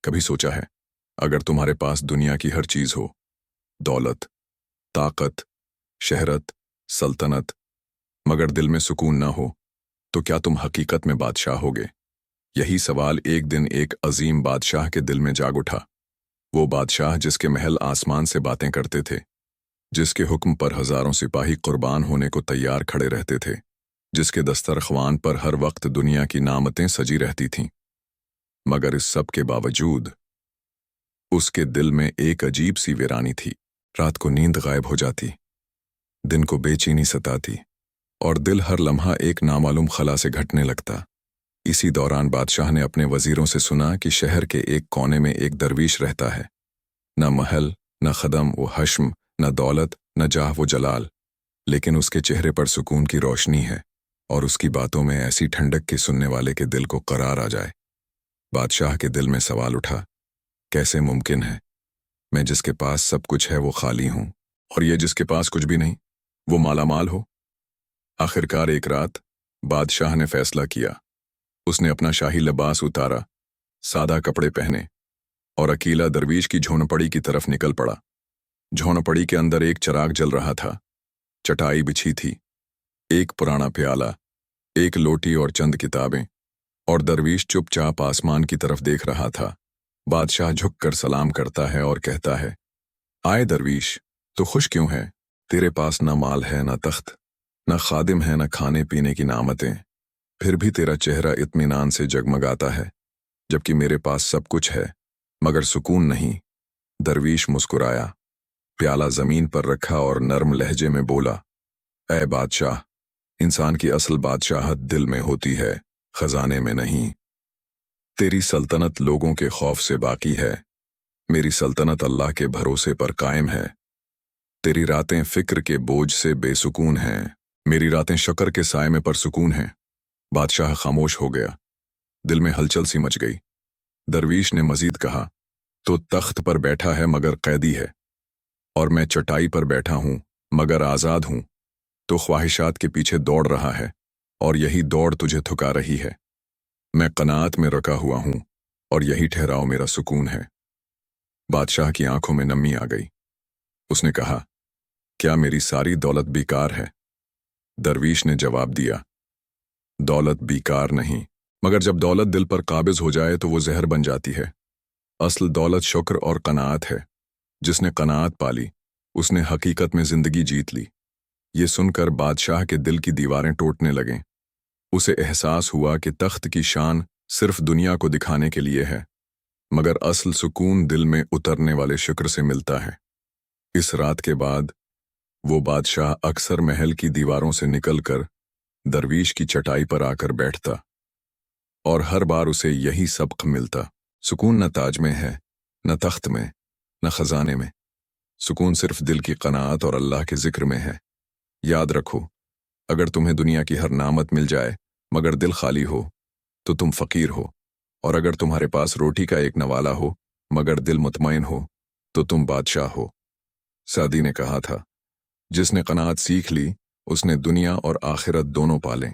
कभी सोचा है, अगर तुम्हारे पास दुनिया की हर चीज हो, दौलत, ताकत, शहरत, सल्तनत, मगर दिल में सुकून ना हो, तो क्या तुम हकीकत में बादशाह होगे? यही सवाल एक दिन एक अजीम बादशाह के दिल में जाग उठा। वो बादशाह जिसके महल आसमान से बातें करते थे, जिसके हुक्म पर हजारों सिपाही कुर्बान होने को तैयार खड़े रहते थे, जिसके दस्तरख्वान पर हर वक्त दुनिया की नामतें सजी रहती थीं। मगर इस सब के बावजूद उसके दिल में एक अजीब सी वीरानी थी। रात को नींद गायब हो जाती, दिन को बेचैनी सताती, और दिल हर लम्हा एक नामालूम खला से घटने लगता। इसी दौरान बादशाह ने अपने वजीरों से सुना कि शहर के एक कोने में एक दरवीश रहता है। न महल, न खदम वो हश्म, न दौलत, न जाह वो जलाल, लेकिन उसके चेहरे पर सुकून की रोशनी है, और उसकी बातों में ऐसी ठंडक कि सुनने वाले के दिल को करार आ जाए। बादशाह के दिल में सवाल उठा, कैसे मुमकिन है, मैं जिसके पास सब कुछ है वो खाली हूं, और ये जिसके पास कुछ भी नहीं वो मालामाल हो। आखिरकार एक रात बादशाह ने फैसला किया। उसने अपना शाही लिबास उतारा, सादा कपड़े पहने, और अकेला दरवीश की झोंपड़ी की तरफ निकल पड़ा। झोंपड़ी के अंदर एक चिराग जल रहा था, चटाई बिछी थी, एक पुराना प्याला, एक लोटी और चंद किताबें, और दरवीश चुपचाप आसमान की तरफ देख रहा था। बादशाह झुककर सलाम करता है और कहता है, आए दरवीश, तो खुश क्यों है? तेरे पास न माल है, न तख्त, न खादिम है, न खाने पीने की नामतें, फिर भी तेरा चेहरा इत्मीनान से जगमगाता है, जबकि मेरे पास सब कुछ है मगर सुकून नहीं। दरवीश मुस्कुराया, प्याला जमीन पर रखा और नर्म लहजे में बोला, ऐ बादशाह, इंसान की असल बादशाहत दिल में होती है, खजाने में नहीं। तेरी सल्तनत लोगों के खौफ से बाकी है, मेरी सल्तनत अल्लाह के भरोसे पर कायम है। तेरी रातें फिक्र के बोझ से बेसुकून हैं, मेरी रातें शक्र के साए में परसुकून हैं। बादशाह खामोश हो गया, दिल में हलचल सी मच गई। दरवीश ने मजीद कहा, तो तख्त पर बैठा है मगर कैदी है, और मैं चटाई पर बैठा हूं मगर आजाद हूं। तो ख्वाहिशात के पीछे दौड़ रहा है, और यही दौड़ तुझे थका रही है। मैं कनात में रखा हुआ हूं, और यही ठहराव मेरा सुकून है। बादशाह की आंखों में नमी आ गई। उसने कहा, क्या मेरी सारी दौलत बेकार है? दरवीश ने जवाब दिया, दौलत बेकार नहीं, मगर जब दौलत दिल पर काबिज हो जाए तो वो जहर बन जाती है। असल दौलत शुक्र और कनात है। जिसने कनात पाली, उसने हकीकत में जिंदगी जीत ली। ये सुनकर बादशाह के दिल की दीवारें टूटने लगें। उसे एहसास हुआ कि तख्त की शान सिर्फ दुनिया को दिखाने के लिए है, मगर असल सुकून दिल में उतरने वाले शुक्र से मिलता है। इस रात के बाद वो बादशाह अक्सर महल की दीवारों से निकलकर दरवीश की चटाई पर आकर बैठता, और हर बार उसे यही सबक मिलता, सुकून न ताज में है, न तख्त में, न खजाने में। सुकून सिर्फ दिल की कनात और अल्लाह के जिक्र में है। याद रखो, अगर तुम्हें दुनिया की हर नामत मिल जाए मगर दिल खाली हो, तो तुम फकीर हो, और अगर तुम्हारे पास रोटी का एक नवाला हो मगर दिल मुतमईन हो, तो तुम बादशाह हो। सादी ने कहा था, जिसने कनात सीख ली उसने दुनिया और आखिरत दोनों पालें।